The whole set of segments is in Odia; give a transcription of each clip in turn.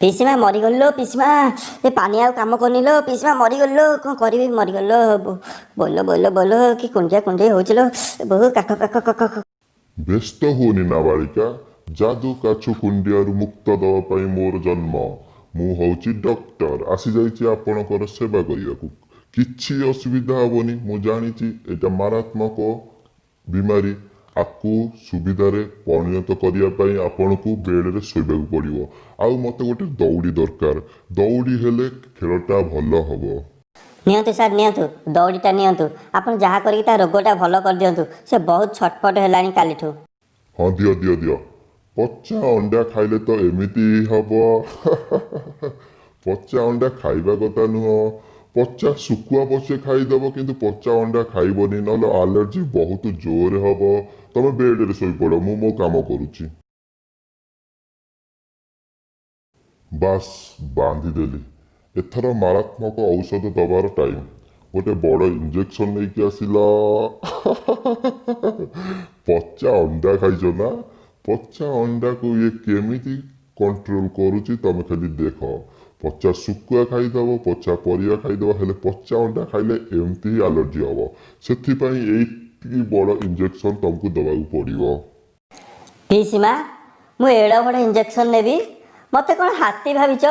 ପିସିମା ମରିଗଲ ପିସିମା ଏ ପାଣି ଆଉ କାମ କରୁନି ଲୋ ପିସିମା ମରିଗଲ କ'ଣ କରିବି ମରିଗଲ ବୋଲ ବୋଲ ବୋଲ କି କୁଣ୍ଡିଆ କୁଣ୍ଡେଇ ହଉছিল ବହୁ କାକ କାକ କାକ। ବ୍ୟସ୍ତ ହୁଅନି ନାବାଳିକା, ଯାଦୁ କାଛୁ କୁଣ୍ଡିଆରୁ ମୁକ୍ତ ଦେବା ପାଇଁ ମୋର ଜନ୍ମ। ମୁଁ ହଉଛି ଡକ୍ଟର, ଆସିଯାଇଛି ଆପଣଙ୍କର ସେବା କରିବାକୁ। କିଛି ଅସୁବିଧା ହବନି, ମୁଁ ଜାଣିଛି ଏଇଟା ମାରାତ୍ମକ ବିମାରୀ। ଆକୁ ସୁବିଧାରେ ପରିଣତ କରିବା ପାଇଁ ଆପଣଙ୍କୁ ବେଡ଼ରେ ଶୋଇବାକୁ ପଡ଼ିବ। ଆଉ ମୋତେ ଗୋଟେ ଦୌଡ଼ି ଦରକାର, ଦୌଡ଼ି ହେଲେ ଖେଳଟା ଭଲ ହବ। ନିଅନ୍ତୁ ସାର୍ ନିଅନ୍ତୁ ଦୌଡ଼ିଟା ନିଅନ୍ତୁ, ଆପଣ ଯାହା କରିକି ତା ରୋଗଟା ଭଲ କରିଦିଅନ୍ତୁ, ସେ ବହୁତ ଛଟପଟ ହେଲାଣି କାଲିଠୁ। ହଁ ଦିଅ ଦିଅ ଦିଅ। ପଚା ଅଣ୍ଡା ଖାଇଲେ ତ ଏମିତି ହବ। ପଚା ଅଣ୍ଡା ଖାଇବା କଥା ନୁହଁ, ପଚା ଶୁଖୁଆ ପଛେ ଖାଇଦବ କିନ୍ତୁ ପଚା ଅଣ୍ଡା ଖାଇବନି, ନହେଲେ ଆଲର୍ଜି ବହୁତ ଜୋରରେ ହବ। ତମେ ବେଡ଼ରେ ଶୋଇପଡ଼, ମୁଁ ମୋ କାମ କରୁଛି। ବାସ୍ ବାନ୍ଧିଦେଲି। ଏଥର ମାରାତ୍ମକ ଔଷଧ ଦବାର ଟାଇମ୍। ଗୋଟେ ବଡ଼ ଇଞ୍ଜେକ୍ସନ ନେଇକି ଆସିଲା। ପଚା ଅଣ୍ଡା ଖାଇଛ ନା? ପଚା ଅଣ୍ଡାକୁ ଇଏ କେମିତି କଣ୍ଟ୍ରୋଲ କରୁଛି ତମେ ଖାଲି ଦେଖ। ପଚା ଶୁଖୁଆ ଖାଇଦବ, ପଚା ପରିବା ଖାଇଦବ, ହେଲେ ପଚା ଅଣ୍ଡା ଖାଇଲେ ଏମିତି ହିଁ ଆଲର୍ଜି ହବ। ସେଥିପାଇଁ ଏଇଠି ବଡ଼ ଇଞ୍ଜେକ୍ସନ ତମକୁ ଦେବାକୁ ପଡ଼ିବ। ପିସିମା ମୁଁ ଏଡ଼େ ବଡ଼ ଇଞ୍ଜେକ୍ସନ ନେବି? ମୋତେ କ'ଣ ହାତୀ ଭାବିଛ?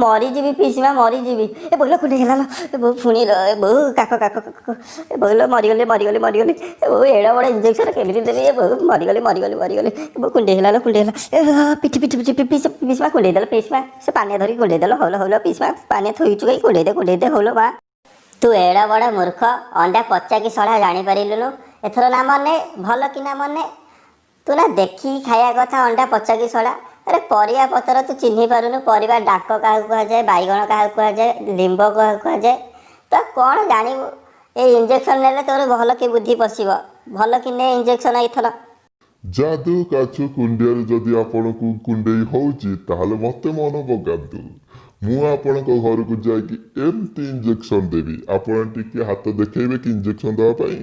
ମରିଯିବି ପିସିମା ମରିଯିବି। ଏ ବୋଇଲ କୁଣ୍ଡେଇ ହେଲା ଏ ବୋଉ ପୁଣି ଏ ବୋଉ କାକ କାକ କାକ ଏ ବୋଇଲ ମରିଗଲି ମରିଗଲି ମରିଗଲି ଏ ବୋଉ ଏଡ଼େ ବଡ଼ ଇଞ୍ଜେକ୍ସନ କେମିତି ଦେବି? ଏ ବୋଉ ମରିଗଲି ମରିଗଲି ମରିଗଲି ଏ ବୋଉ କୁଣ୍ଡେଇ ହେଲା କୁଣ୍ଡେଇ ହେଲା ଏ ପିଠି ପିଠି ପିଠି ପିସିମା କୁଣ୍ଡେଇ ଦେଲ ପିସିମା ସେ ପାନିଆ ଧରିକି କୁଣ୍ଡେଇ ଦେଲ ହଉଲ ହଉଲ ପିସିମା ପାନିଆ ଥୋଇଛୁ କାଇଁ କୁଣ୍ଡେଇ ଦେ ହଉଲ ମା। ତୁ ଏଡ଼େ ବଡ଼ ମୂର୍ଖ, ଅଣ୍ଡା ପଚା କି ସଢ଼ା ଜାଣିପାରିଲୁନୁ? ଏଥର ନା ମନେ ଭଲ କି ନା ମନେ? ତୁ ନା ଦେଖିକି ଖାଇବା କଥା ଅଣ୍ଡା ପଚା କି ସଢ଼ା। ଆରେ ପରିବା ପତ୍ର ତୁ ଚିହ୍ନି ପାରୁନୁ, ପରିବା ଡାକ କାହାକୁ କୁହାଯାଏ, ବାଇଗଣ କାହାକୁ କୁହାଯାଏ, ଲିମ୍ବ କାହାକୁ କୁହାଯାଏ, ତ କ'ଣ ଜାଣିବୁ? ଏଇ ଇଞ୍ଜେକ୍ସନ ନେଲେ ତୋର ଭଲ କି ବୁଦ୍ଧି ପଶିବ, ଭଲ କି ନେ ଇଞ୍ଜେକ୍ସନ ଏଇଥର। ଯାଦୁ କାଛୁ କୁଣ୍ଡିଆରୁ ଯଦି ଆପଣଙ୍କୁ କୁଣ୍ଡେଇ ହଉଛି ତାହେଲେ ମୋତେ ମନେ ପକାନ୍ତୁ। ମୁଁ ଆପଣଙ୍କ ଘରକୁ ଯାଇକି ଏମିତି ଇଞ୍ଜେକ୍ସନ ଦେବି, ଆପଣ ଟିକେ ହାତ ଦେଖେଇବେ କି ଇଞ୍ଜେକ୍ସନ ଦେବା ପାଇଁ?